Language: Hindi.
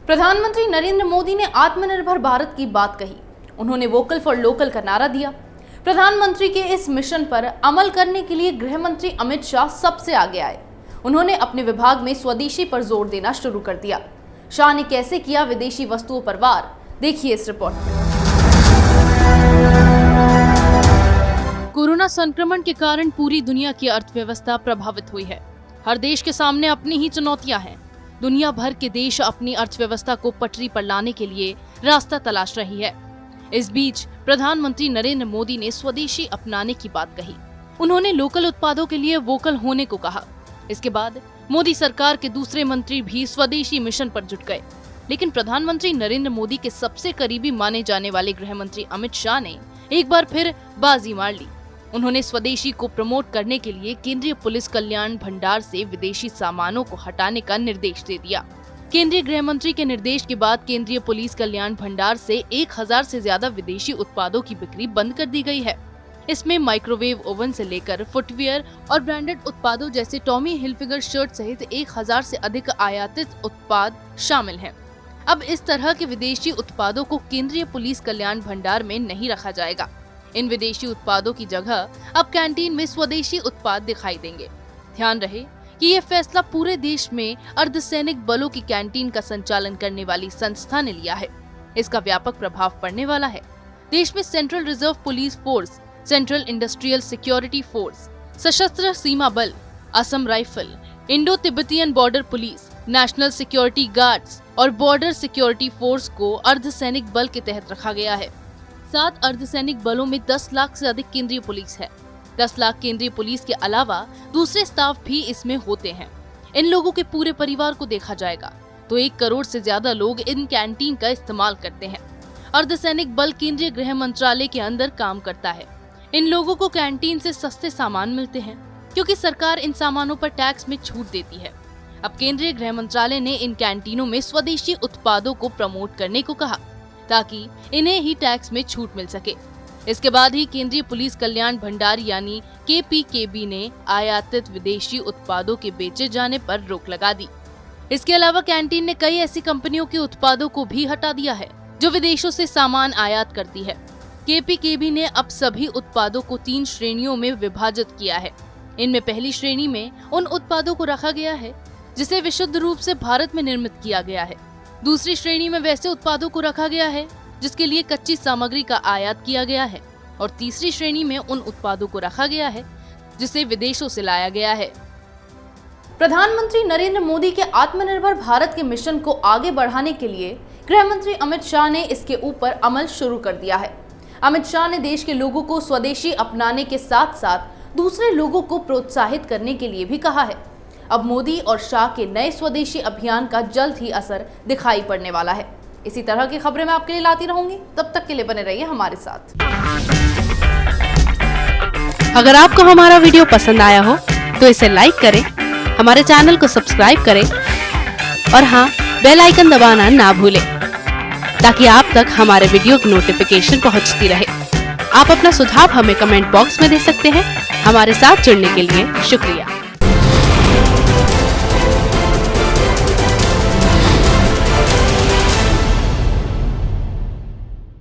प्रधानमंत्री नरेंद्र मोदी ने आत्मनिर्भर भारत की बात कही। उन्होंने वोकल फॉर लोकल का नारा दिया। प्रधानमंत्री के इस मिशन पर अमल करने के लिए गृह मंत्री अमित शाह सबसे आगे आए। उन्होंने अपने विभाग में स्वदेशी पर जोर देना शुरू कर दिया। शाह ने कैसे किया विदेशी वस्तुओं पर वार, देखिए इस रिपोर्ट में। कोरोना संक्रमण के कारण पूरी दुनिया की अर्थव्यवस्था प्रभावित हुई है। हर देश के सामने अपनी ही चुनौतियां हैं। दुनिया भर के देश अपनी अर्थव्यवस्था को पटरी पर लाने के लिए रास्ता तलाश रही है। इस बीच प्रधानमंत्री नरेंद्र मोदी ने स्वदेशी अपनाने की बात कही। उन्होंने लोकल उत्पादों के लिए वोकल होने को कहा। इसके बाद मोदी सरकार के दूसरे मंत्री भी स्वदेशी मिशन पर जुट गए। लेकिन प्रधानमंत्री नरेंद्र मोदी के सबसे करीबी माने जाने वाले गृह मंत्री अमित शाह ने एक बार फिर बाजी मार ली। उन्होंने स्वदेशी को प्रमोट करने के लिए केंद्रीय पुलिस कल्याण भंडार से विदेशी सामानों को हटाने का निर्देश दे दिया। केंद्रीय गृह मंत्री के निर्देश के बाद केंद्रीय पुलिस कल्याण भंडार से 1000 से ज्यादा विदेशी उत्पादों की बिक्री बंद कर दी गई है। इसमें माइक्रोवेव ओवन से लेकर फुटवियर और ब्रांडेड उत्पादों जैसे टॉमी हिलफिगर शर्ट सहित 1000 से अधिक आयातित उत्पाद शामिल हैं। अब इस तरह के विदेशी उत्पादों को केंद्रीय पुलिस कल्याण भंडार में नहीं रखा जाएगा। इन विदेशी उत्पादों की जगह अब कैंटीन में स्वदेशी उत्पाद दिखाई देंगे। ध्यान रहे कि ये फैसला पूरे देश में अर्धसैनिक बलों की कैंटीन का संचालन करने वाली संस्था ने लिया है। इसका व्यापक प्रभाव पड़ने वाला है। देश में central reserve police force, central industrial security force, सशस्त्र सीमा बल, Assam rifle, Indo Tibetan border police, national security guards और बॉर्डर सिक्योरिटी फोर्स को अर्धसैनिक बल के तहत रखा गया है। 7 अर्धसैनिक बलों में 10 लाख से अधिक केंद्रीय पुलिस है। 10 लाख केंद्रीय पुलिस के अलावा दूसरे स्टाफ भी इसमें होते हैं। इन लोगों के पूरे परिवार को देखा जाएगा तो 1 करोड़ से ज्यादा लोग इन कैंटीन का इस्तेमाल करते हैं। अर्धसैनिक बल केंद्रीय गृह मंत्रालय के अंदर काम करता है। इन लोगों को कैंटीन से सस्ते सामान मिलते हैं क्योंकि सरकार इन सामानों पर टैक्स में छूट देती है। अब केंद्रीय गृह मंत्रालय ने इन कैंटीनों में स्वदेशी उत्पादों को प्रमोट करने को कहा ताकि इन्हें ही टैक्स में छूट मिल सके। इसके बाद ही केंद्रीय पुलिस कल्याण भंडार यानी KPKB ने आयातित विदेशी उत्पादों के बेचे जाने पर रोक लगा दी। इसके अलावा कैंटीन ने कई ऐसी कंपनियों के उत्पादों को भी हटा दिया है जो विदेशों से सामान आयात करती है। KPKB ने अब सभी उत्पादों को 3 श्रेणियों में विभाजित किया है। इनमें पहली श्रेणी में उन उत्पादों को रखा गया है जिसे विशुद्ध रूप से भारत में निर्मित किया गया है। दूसरी श्रेणी में वैसे उत्पादों को रखा गया है जिसके लिए कच्ची सामग्री का आयात किया गया है और तीसरी श्रेणी में उन उत्पादों को रखा गया है जिसे विदेशों से लाया गया है। प्रधानमंत्री नरेंद्र मोदी के आत्मनिर्भर भारत के मिशन को आगे बढ़ाने के लिए गृह मंत्री अमित शाह ने इसके ऊपर अमल शुरू कर दिया है। अमित शाह ने देश के लोगों को स्वदेशी अपनाने के साथ साथ दूसरे लोगों को प्रोत्साहित करने के लिए भी कहा है। अब मोदी और शाह के नए स्वदेशी अभियान का जल्द ही असर दिखाई पड़ने वाला है। इसी तरह की खबरें मैं आपके लिए लाती रहूंगी। तब तक के लिए बने रहिए हमारे साथ। अगर आपको हमारा वीडियो पसंद आया हो तो इसे लाइक करें, हमारे चैनल को सब्सक्राइब करें और हाँ, बेल आइकन दबाना ना भूलें ताकि आप तक हमारे वीडियो की नोटिफिकेशन पहुंचती रहे। आप अपना सुझाव हमें कमेंट बॉक्स में दे सकते हैं। हमारे साथ जुड़ने के लिए शुक्रिया।